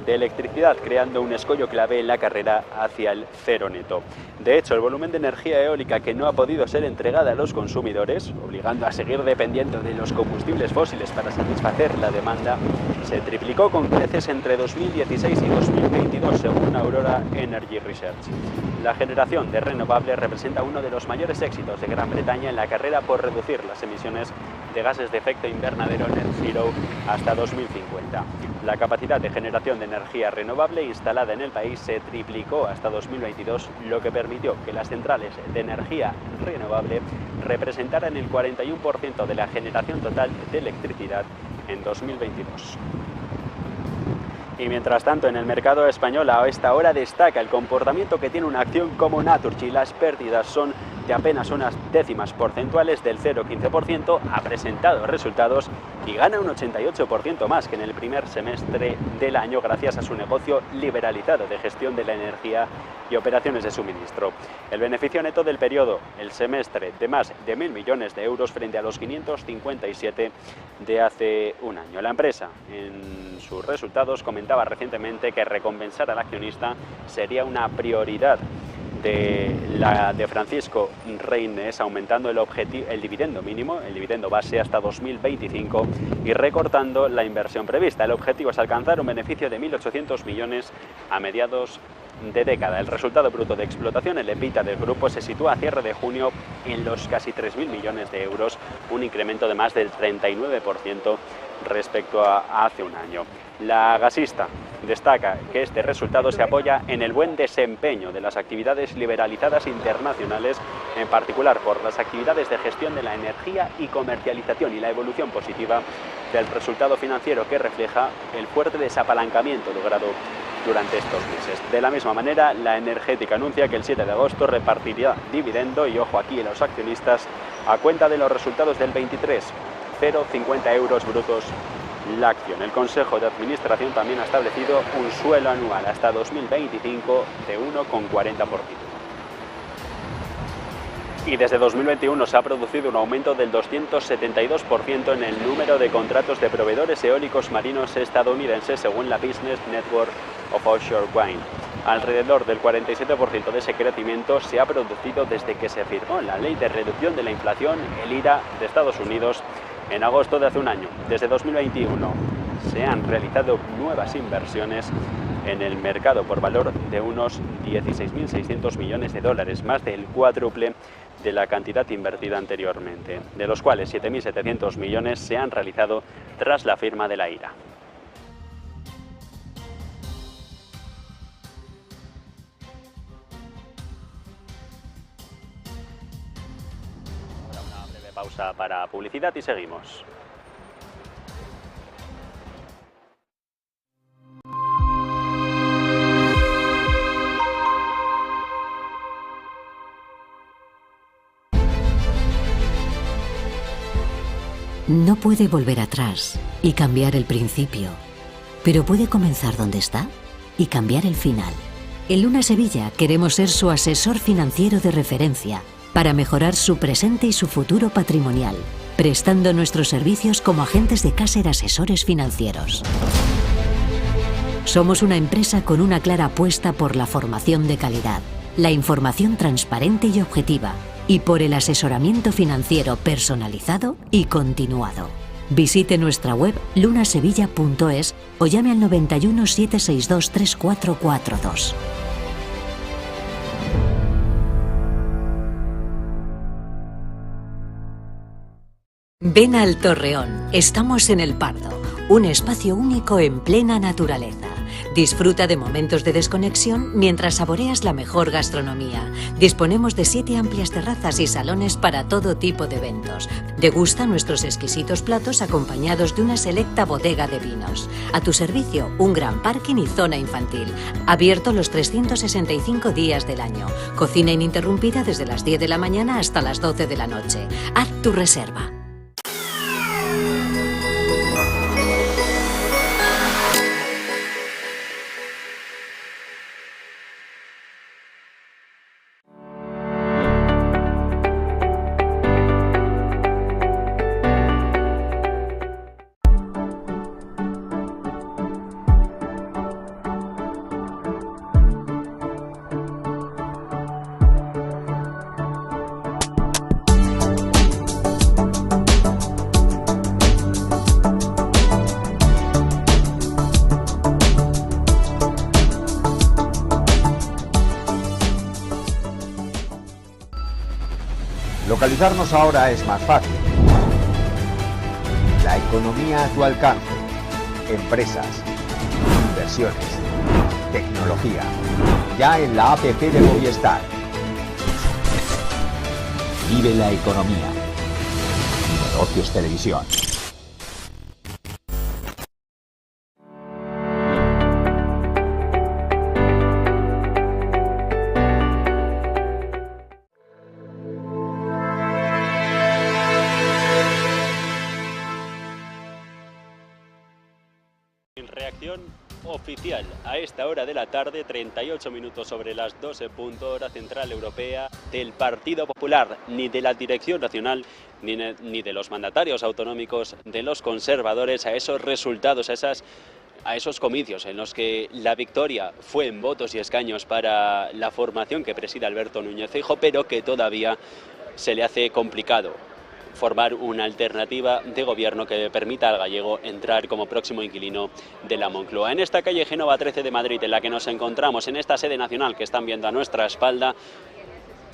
de electricidad, creando un escollo clave en la carrera hacia el cero neto. De hecho, el volumen de energía eólica que no ha podido ser entregada a los consumidores, obligando a seguir dependiendo de los combustibles fósiles para satisfacer la demanda, se triplicó con creces entre 2016 y 2022, según Aurora Energy Research. La generación de renovables representa uno de los mayores éxitos de Gran Bretaña en la carrera por reducir las emisiones de gases de efecto invernadero Net Zero hasta 2050. La capacidad de generación de energía renovable instalada en el país se triplicó hasta 2022, lo que permitió que las centrales de energía renovable representaran el 41% de la generación total de electricidad en 2022. Y mientras tanto, en el mercado español a esta hora destaca el comportamiento que tiene una acción como Naturgy. Las pérdidas son de apenas unas décimas porcentuales, del 0,15%, ha presentado resultados y gana un 88% más que en el primer semestre del año, gracias a su negocio liberalizado de gestión de la energía y operaciones de suministro. El beneficio neto del periodo, el semestre, de más de 1.000 millones de euros frente a los 557 de hace un año. La empresa, en sus resultados, comentaba recientemente que recompensar al accionista sería una prioridad de Francisco Reynés, aumentando el dividendo mínimo, el dividendo base, hasta 2025 y recortando la inversión prevista. El objetivo es alcanzar un beneficio de 1.800 millones a mediados de década. El resultado bruto de explotación, el EBITDA del grupo, se sitúa a cierre de junio en los casi 3.000 millones de euros, un incremento de más del 39% respecto a hace un año. La gasista destaca que este resultado se apoya en el buen desempeño de las actividades liberalizadas internacionales, en particular por las actividades de gestión de la energía y comercialización, y la evolución positiva del resultado financiero, que refleja el fuerte desapalancamiento logrado durante estos meses. De la misma manera, la energética anuncia que el 7 de agosto repartirá dividendo, y ojo aquí, a los accionistas, a cuenta de los resultados del 23, 0,50 euros brutos la acción. El Consejo de Administración también ha establecido un suelo anual hasta 2025 de 1,40%. Y desde 2021 se ha producido un aumento del 272% en el número de contratos de proveedores eólicos marinos estadounidenses, según la Business Network of Offshore Wind. Alrededor del 47% de ese crecimiento se ha producido desde que se firmó la Ley de Reducción de la Inflación, el IRA, de Estados Unidos en agosto de hace un año. Desde 2021 se han realizado nuevas inversiones en el mercado por valor de unos 16.600 millones de dólares, más del cuádruple de la cantidad invertida anteriormente, de los cuales 7.700 millones se han realizado tras la firma de la IRA. Ahora una breve pausa para publicidad y seguimos. No puede volver atrás y cambiar el principio, pero puede comenzar donde está y cambiar el final. En Luna Sevilla queremos ser su asesor financiero de referencia para mejorar su presente y su futuro patrimonial, prestando nuestros servicios como agentes de Caser Asesores Financieros. Somos una empresa con una clara apuesta por la formación de calidad, la información transparente y objetiva, y por el asesoramiento financiero personalizado y continuado. Visite nuestra web lunasevilla.es o llame al 91 762 3442. Ven al Torreón. Estamos en El Pardo, un espacio único en plena naturaleza. Disfruta de momentos de desconexión mientras saboreas la mejor gastronomía. Disponemos de 7 amplias terrazas y salones para todo tipo de eventos. Degusta nuestros exquisitos platos acompañados de una selecta bodega de vinos. A tu servicio, un gran parking y zona infantil. Abierto los 365 días del año. Cocina ininterrumpida desde las 10 de la mañana hasta las 12 de la noche. Haz tu reserva. Localizarnos ahora es más fácil. La economía a tu alcance. Empresas, inversiones, tecnología. Ya en la APP de Movistar. Vive la economía. Negocios Televisión. Reacción oficial a esta hora de la tarde, 38 minutos sobre las 12 punto, hora central europea, del Partido Popular, ni de la Dirección Nacional, ni de los mandatarios autonómicos, de los conservadores, a esos resultados, a esos comicios en los que la victoria fue en votos y escaños para la formación que preside Alberto Núñez Feijóo, pero que todavía se le hace complicado formar una alternativa de gobierno que permita al gallego entrar como próximo inquilino de la Moncloa. En esta calle Génova 13 de Madrid, en la que nos encontramos, en esta sede nacional que están viendo a nuestra espalda,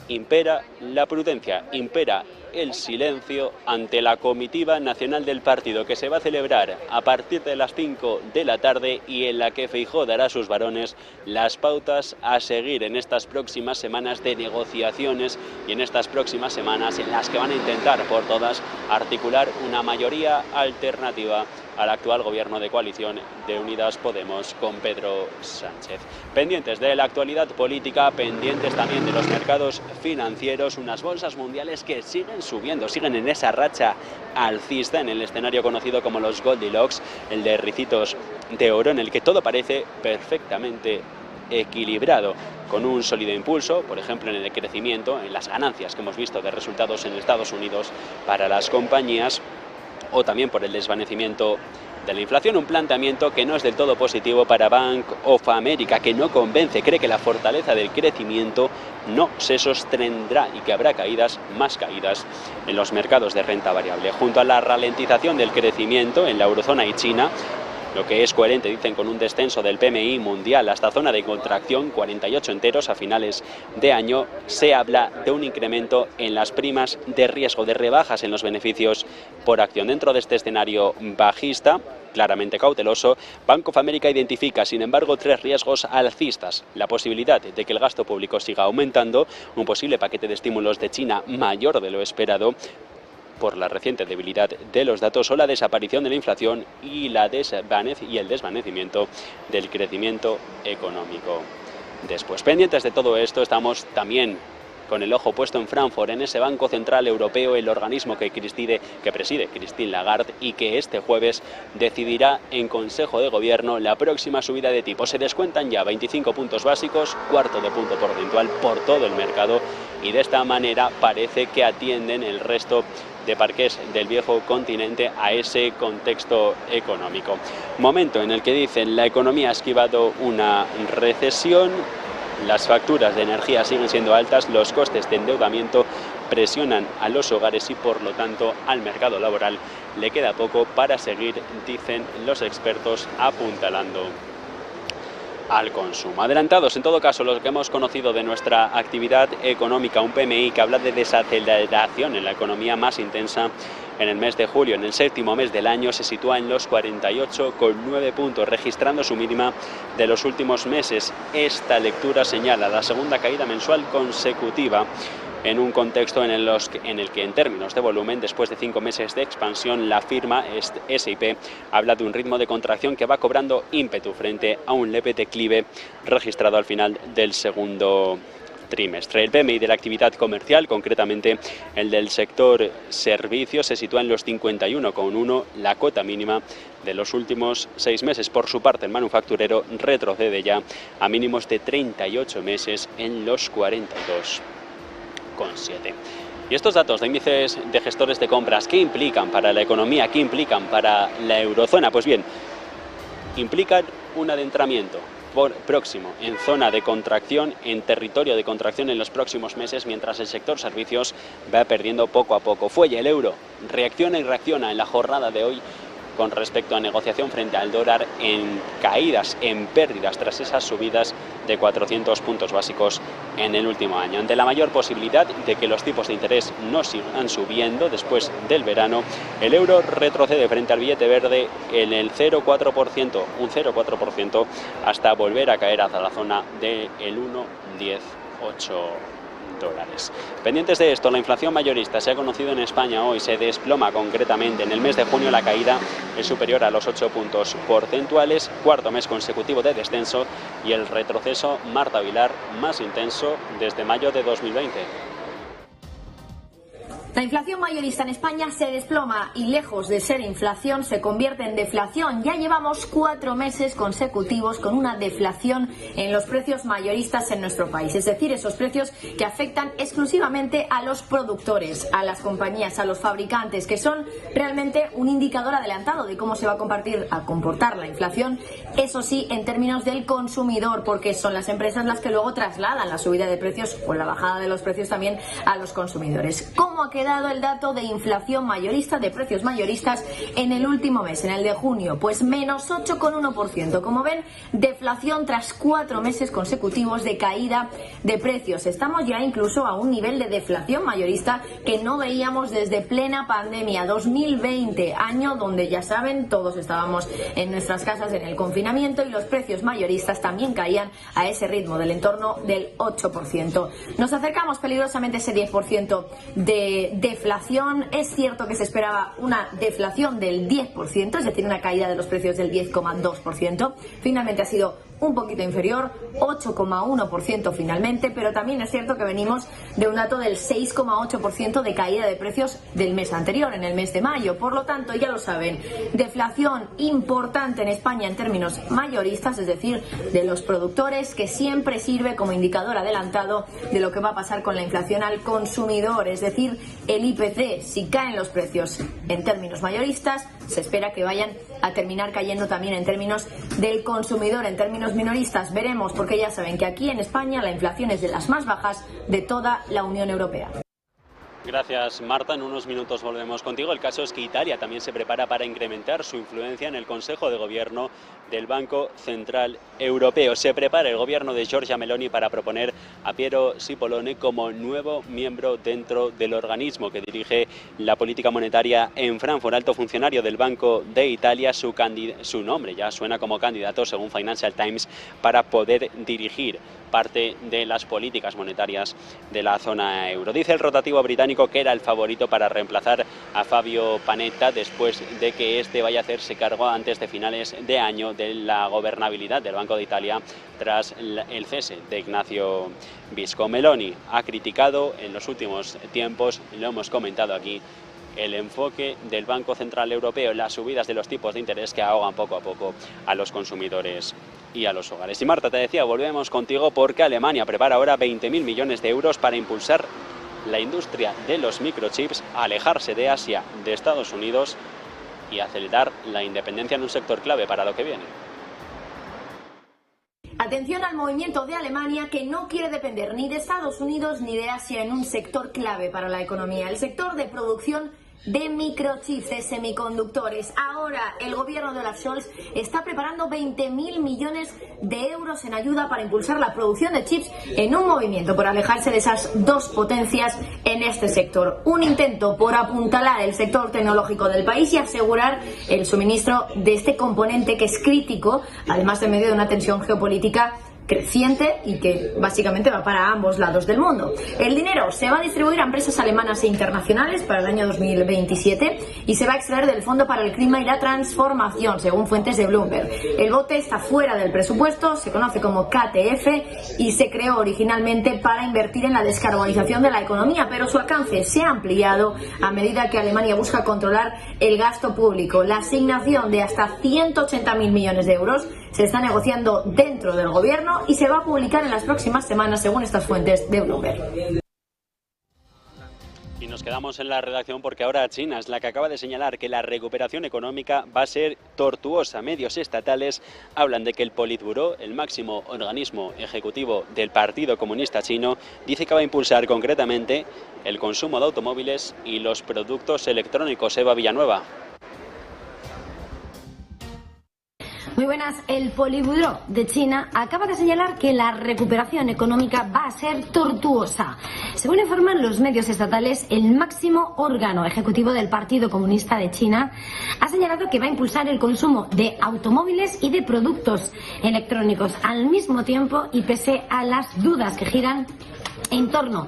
impera la prudencia, impera el silencio ante la comitiva nacional del partido, que se va a celebrar a partir de las 5 de la tarde y en la que Feijóo dará a sus varones las pautas a seguir en estas próximas semanas de negociaciones y en estas próximas semanas en las que van a intentar por todas articular una mayoría alternativa al actual gobierno de coalición de Unidas Podemos con Pedro Sánchez. Pendientes de la actualidad política, pendientes también de los mercados financieros, unas bolsas mundiales que siguen subiendo, siguen en esa racha alcista en el escenario conocido como los Goldilocks, el de ricitos de oro, en el que todo parece perfectamente equilibrado, con un sólido impulso, por ejemplo, en el crecimiento, en las ganancias que hemos visto de resultados en Estados Unidos para las compañías, o también por el desvanecimiento de la inflación, un planteamiento que no es del todo positivo para Bank of America, que no convence, cree que la fortaleza del crecimiento no se sostendrá y que habrá caídas, más caídas en los mercados de renta variable. Junto a la ralentización del crecimiento en la eurozona y China, lo que es coherente, dicen, con un descenso del PMI mundial hasta zona de contracción, 48 enteros a finales de año, se habla de un incremento en las primas de riesgo, de rebajas en los beneficios por acción. Dentro de este escenario bajista, claramente cauteloso, Bank of America identifica, sin embargo, 3 riesgos alcistas: la posibilidad de que el gasto público siga aumentando, un posible paquete de estímulos de China mayor de lo esperado por la reciente debilidad de los datos, o la desaparición de la inflación y el desvanecimiento del crecimiento económico. Después, pendientes de todo esto, estamos también con el ojo puesto en Frankfurt, en ese Banco Central Europeo, el organismo que preside Christine Lagarde, y que este jueves decidirá en Consejo de Gobierno la próxima subida de tipos. Se descuentan ya 25 puntos básicos, cuarto de punto porcentual por todo el mercado, y de esta manera parece que atienden el resto de parques del viejo continente a ese contexto económico. Momento en el que dicen la economía ha esquivado una recesión, las facturas de energía siguen siendo altas, los costes de endeudamiento presionan a los hogares y por lo tanto al mercado laboral le queda poco para seguir, dicen los expertos, apuntalando al consumo. Adelantados, en todo caso, lo que hemos conocido de nuestra actividad económica, un PMI que habla de desaceleración en la economía más intensa en el mes de julio. En el séptimo mes del año se sitúa en los 48,9 puntos, registrando su mínima de los últimos meses. Esta lectura señala la segunda caída mensual consecutiva en un contexto en el que en términos de volumen, después de 5 meses de expansión, la firma S&P habla de un ritmo de contracción que va cobrando ímpetu frente a un leve declive registrado al final del segundo trimestre. El PMI de la actividad comercial, concretamente el del sector servicios, se sitúa en los 51,1, la cota mínima de los últimos 6 meses. Por su parte, el manufacturero retrocede ya a mínimos de 38 meses en los 42,7. Y estos datos de índices de gestores de compras, ¿qué implican para la economía? ¿Qué implican para la eurozona? Pues bien, implican un adentramiento próximo en zona de contracción, en territorio de contracción en los próximos meses, mientras el sector servicios va perdiendo poco a poco. Fuelle, el euro reacciona en la jornada de hoy con respecto a negociación frente al dólar, en caídas, en pérdidas tras esas subidas de 400 puntos básicos en el último año. Ante la mayor posibilidad de que los tipos de interés no sigan subiendo después del verano, el euro retrocede frente al billete verde en el 0,4%, un 0,4%, hasta volver a caer hacia la zona del 1,108 dólares. Pendientes de esto, la inflación mayorista se ha conocido en España hoy, se desploma concretamente. En el mes de junio la caída es superior a los 8 puntos porcentuales, cuarto mes consecutivo de descenso, y el retroceso, Marta Vilar, más intenso desde mayo de 2020. La inflación mayorista en España se desploma y, lejos de ser inflación, se convierte en deflación. Ya llevamos 4 meses consecutivos con una deflación en los precios mayoristas en nuestro país. Es decir, esos precios que afectan exclusivamente a los productores, a las compañías, a los fabricantes, que son realmente un indicador adelantado de cómo se va a comportar la inflación. Eso sí, en términos del consumidor, porque son las empresas las que luego trasladan la subida de precios o la bajada de los precios también a los consumidores. ¿Cómo ha quedado quedado el dato de inflación mayorista, de precios mayoristas en el último mes, en el de junio? Pues menos 8,1%. Como ven, deflación tras 4 meses consecutivos de caída de precios. Estamos ya incluso a un nivel de deflación mayorista que no veíamos desde plena pandemia. 2020, año donde, ya saben, todos estábamos en nuestras casas en el confinamiento y los precios mayoristas también caían a ese ritmo del entorno del 8%. Nos acercamos peligrosamente a ese 10% de deflación. Es cierto que se esperaba una deflación del 10%, es decir, una caída de los precios del 10,2%. Finalmente ha sido un poquito inferior, 8,1% finalmente, pero también es cierto que venimos de un dato del 6,8% de caída de precios del mes anterior, en el mes de mayo. Por lo tanto, ya lo saben, deflación importante en España en términos mayoristas, es decir, de los productores, que siempre sirve como indicador adelantado de lo que va a pasar con la inflación al consumidor, es decir, el IPC. Si caen los precios en términos mayoristas, se espera que vayan a terminar cayendo también en términos del consumidor, en términos minoristas. Veremos, porque ya saben que aquí en España la inflación es de las más bajas de toda la Unión Europea. Gracias, Marta. En unos minutos volvemos contigo. El caso es que Italia también se prepara para incrementar su influencia en el Consejo de Gobierno del Banco Central Europeo. Se prepara el gobierno de Giorgia Meloni para proponer a Piero Cipollone como nuevo miembro dentro del organismo que dirige la política monetaria en Frankfurt. Alto funcionario del Banco de Italia, su nombre ya suena como candidato, según Financial Times, para poder dirigir parte de las políticas monetarias de la zona euro. Dice el rotativo británico que era el favorito para reemplazar a Fabio Panetta después de que este vaya a hacerse cargo antes de finales de año de la gobernabilidad del Banco de Italia tras el cese de Ignacio Visco. Meloni ha criticado en los últimos tiempos, lo hemos comentado aquí, el enfoque del Banco Central Europeo en las subidas de los tipos de interés que ahogan poco a poco a los consumidores y a los hogares. Y Marta, te decía, volvemos contigo porque Alemania prepara ahora 20.000 millones de euros para impulsar la industria de los microchips, alejarse de Asia, de Estados Unidos y acelerar la independencia en un sector clave para lo que viene. Atención al movimiento de Alemania, que no quiere depender ni de Estados Unidos ni de Asia en un sector clave para la economía, el sector de producción de microchips, de semiconductores. Ahora el gobierno de Olaf Scholz está preparando 20.000 millones de euros en ayuda para impulsar la producción de chips en un movimiento por alejarse de esas dos potencias en este sector. Un intento por apuntalar el sector tecnológico del país y asegurar el suministro de este componente que es crítico, además en medio de una tensión geopolítica creciente y que básicamente va para ambos lados del mundo. El dinero se va a distribuir a empresas alemanas e internacionales para el año 2027 y se va a extraer del Fondo para el Clima y la Transformación, según fuentes de Bloomberg. El bote está fuera del presupuesto, se conoce como KTF y se creó originalmente para invertir en la descarbonización de la economía, pero su alcance se ha ampliado a medida que Alemania busca controlar el gasto público. La asignación de hasta 180.000 millones de euros se está negociando dentro del gobierno y se va a publicar en las próximas semanas, según estas fuentes de Bloomberg. Y nos quedamos en la redacción porque ahora China es la que acaba de señalar que la recuperación económica va a ser tortuosa. Medios estatales hablan de que el Politburó, el máximo organismo ejecutivo del Partido Comunista Chino, dice que va a impulsar concretamente el consumo de automóviles y los productos electrónicos. Eva Villanueva. Muy buenas. El Politburó de China acaba de señalar que la recuperación económica va a ser tortuosa. Según informan los medios estatales, el máximo órgano ejecutivo del Partido Comunista de China ha señalado que va a impulsar el consumo de automóviles y de productos electrónicos al mismo tiempo, y pese a las dudas que giran en torno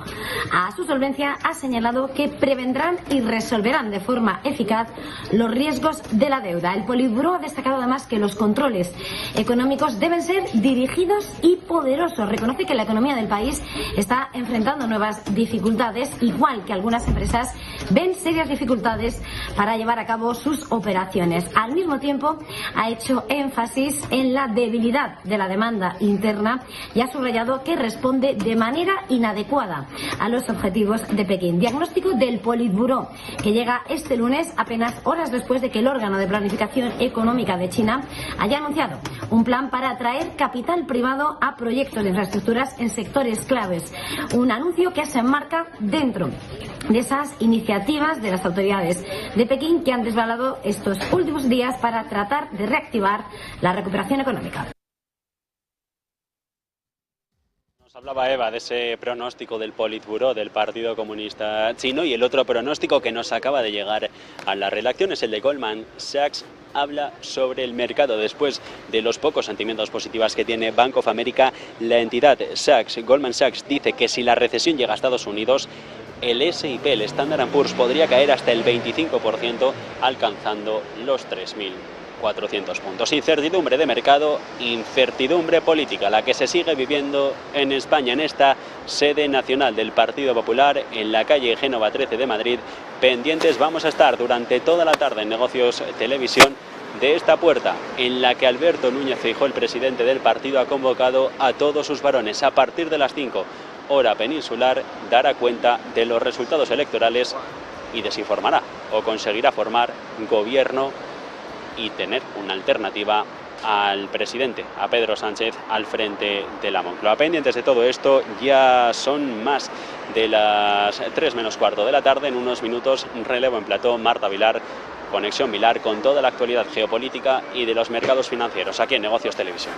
a su solvencia, ha señalado que prevendrán y resolverán de forma eficaz los riesgos de la deuda. El Politburó ha destacado además que los controles económicos deben ser dirigidos y poderosos. Reconoce que la economía del país está enfrentando nuevas dificultades, igual que algunas empresas ven serias dificultades para llevar a cabo sus operaciones. Al mismo tiempo, ha hecho énfasis en la debilidad de la demanda interna y ha subrayado que responde de manera inadecuada inadecuada a los objetivos de Pekín. Diagnóstico del Politburó, que llega este lunes apenas horas después de que el órgano de planificación económica de China haya anunciado un plan para atraer capital privado a proyectos de infraestructuras en sectores claves. Un anuncio que se enmarca dentro de esas iniciativas de las autoridades de Pekín que han desvelado estos últimos días para tratar de reactivar la recuperación económica. Nos hablaba Eva de ese pronóstico del Politburó del Partido Comunista Chino, y el otro pronóstico que nos acaba de llegar a la redacción es el de Goldman Sachs. Habla sobre el mercado después de los pocos sentimientos positivos que tiene Bank of America. La entidad Goldman Sachs dice que si la recesión llega a Estados Unidos, el S&P, el Standard & Poor's, podría caer hasta el 25%, alcanzando los 3.400 puntos. Incertidumbre de mercado, incertidumbre política, la que se sigue viviendo en España, en esta sede nacional del Partido Popular, en la calle Génova 13 de Madrid. Pendientes vamos a estar durante toda la tarde en Negocios Televisión de esta puerta en la que Alberto Núñez Feijóo, el presidente del partido, ha convocado a todos sus varones a partir de las 5, hora peninsular, dará cuenta de los resultados electorales y desinformará o conseguirá formar gobierno y tener una alternativa al presidente, a Pedro Sánchez, al frente de la Moncloa. Pendientes de todo esto, ya son más de las 3 menos cuarto de la tarde. En unos minutos, relevo en plató, Marta Vilar, Conexión Vilar, con toda la actualidad geopolítica y de los mercados financieros, aquí en Negocios Televisión.